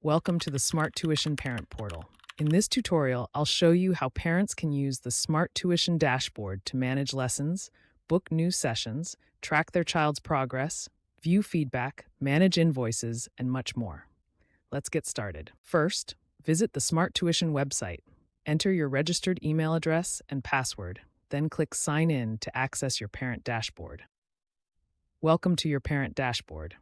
Welcome to the Smart Tuition Parent Portal. In this tutorial, I'll show you how parents can use the Smart Tuition dashboard to manage lessons, book new sessions, track their child's progress, view feedback, manage invoices, and much more. Let's get started. First, visit the Smart Tuition website. Enter your registered email address and password, then click Sign In to access your parent dashboard. Welcome to your parent dashboard.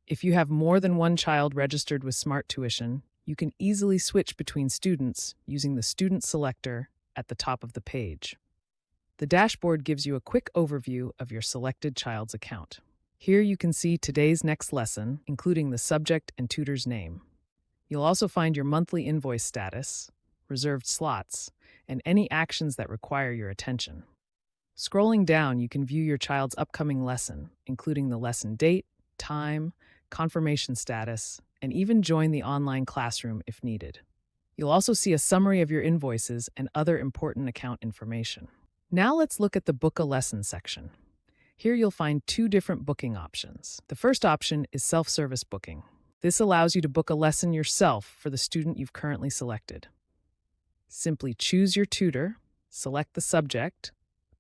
If you have more than one child registered with Smart Tuition, you can easily switch between students using the Student Selector at the top of the page. The dashboard gives you a quick overview of your selected child's account. Here you can see today's next lesson, including the subject and tutor's name. You'll also find your monthly invoice status, reserved slots, and any actions that require your attention. Scrolling down, you can view your child's upcoming lesson, including the lesson date, time, confirmation status, and even join the online classroom if needed. You'll also see a summary of your invoices and other important account information. Now let's look at the Book a Lesson section. Here you'll find two different booking options. The first option is self-service booking. This allows you to book a lesson yourself for the student you've currently selected. Simply choose your tutor, select the subject,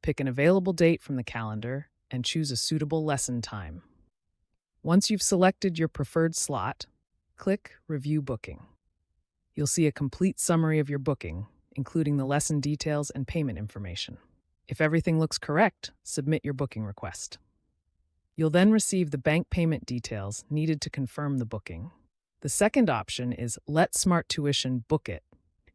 pick an available date from the calendar, and choose a suitable lesson time. Once you've selected your preferred slot, click Review Booking. You'll see a complete summary of your booking, including the lesson details and payment information. If everything looks correct, submit your booking request. You'll then receive the bank payment details needed to confirm the booking. The second option is Let Smart Tuition Book It.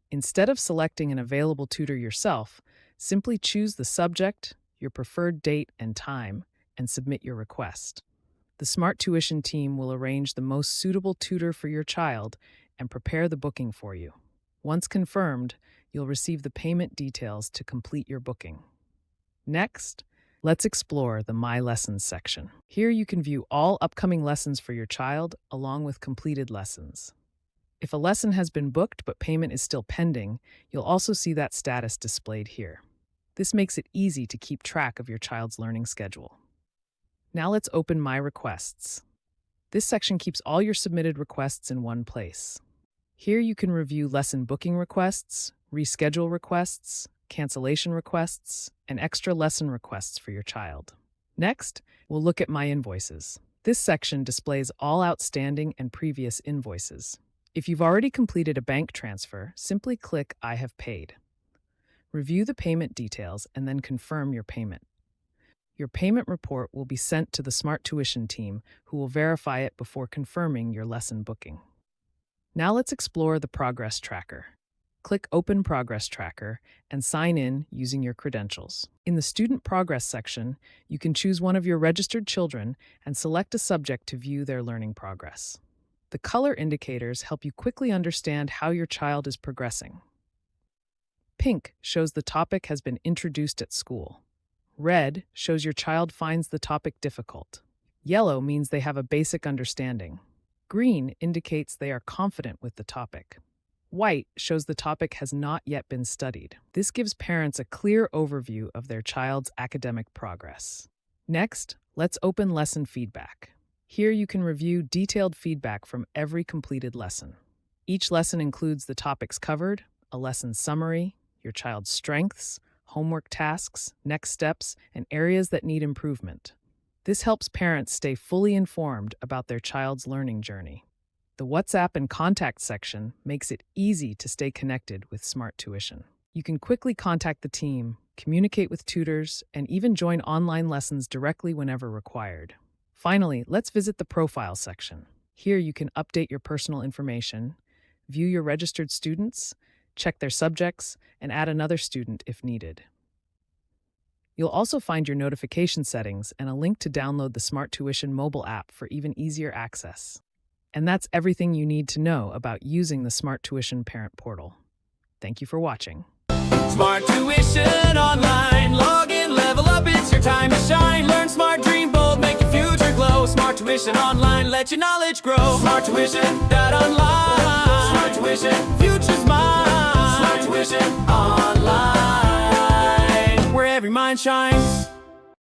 Instead of selecting an available tutor yourself, simply choose the subject, your preferred date and time, and submit your request. The Smart Tuition team will arrange the most suitable tutor for your child and prepare the booking for you. Once confirmed, you'll receive the payment details to complete your booking. Next, let's explore the My Lessons section. Here you can view all upcoming lessons for your child, along with completed lessons. If a lesson has been booked but payment is still pending, you'll also see that status displayed here. This makes it easy to keep track of your child's learning schedule. Now let's open My Requests. This section keeps all your submitted requests in one place. Here you can review lesson booking requests, reschedule requests, cancellation requests, and extra lesson requests for your child. Next, we'll look at My Invoices. This section displays all outstanding and previous invoices. If you've already completed a bank transfer, simply click I have paid. Review the payment details and then confirm your payment. Your payment report will be sent to the Smart Tuition team, who will verify it before confirming your lesson booking. Now let's explore the Progress Tracker. Click Open Progress Tracker and sign in using your credentials. In the Student Progress section, you can choose one of your registered children and select a subject to view their learning progress. The color indicators help you quickly understand how your child is progressing. Pink shows the topic has been introduced at school. Red shows your child finds the topic difficult. Yellow means they have a basic understanding. Green indicates they are confident with the topic. White shows the topic has not yet been studied. This gives parents a clear overview of their child's academic progress. Next, let's open Lesson Feedback. Here you can review detailed feedback from every completed lesson. Each lesson includes the topics covered, a lesson summary, your child's strengths, homework tasks, next steps, and areas that need improvement. This helps parents stay fully informed about their child's learning journey. The WhatsApp and Contact section makes it easy to stay connected with Smart Tuition. You can quickly contact the team, communicate with tutors, and even join online lessons directly whenever required. Finally, let's visit the Profile section. Here you can update your personal information, view your registered students, check their subjects, and add another student if needed. You'll also find your notification settings and a link to download the Smart Tuition mobile app for even easier access. And that's everything you need to know about using the Smart Tuition Parent Portal. Thank you for watching. Smart Tuition Online. Log in, level up, it's your time to shine. Learn smart, dream bold, make your future glow. Smart Tuition Online, let your knowledge grow. Smart Tuition Online. Smart Tuition, future's mine. Smart Tuition Online, where every mind shines.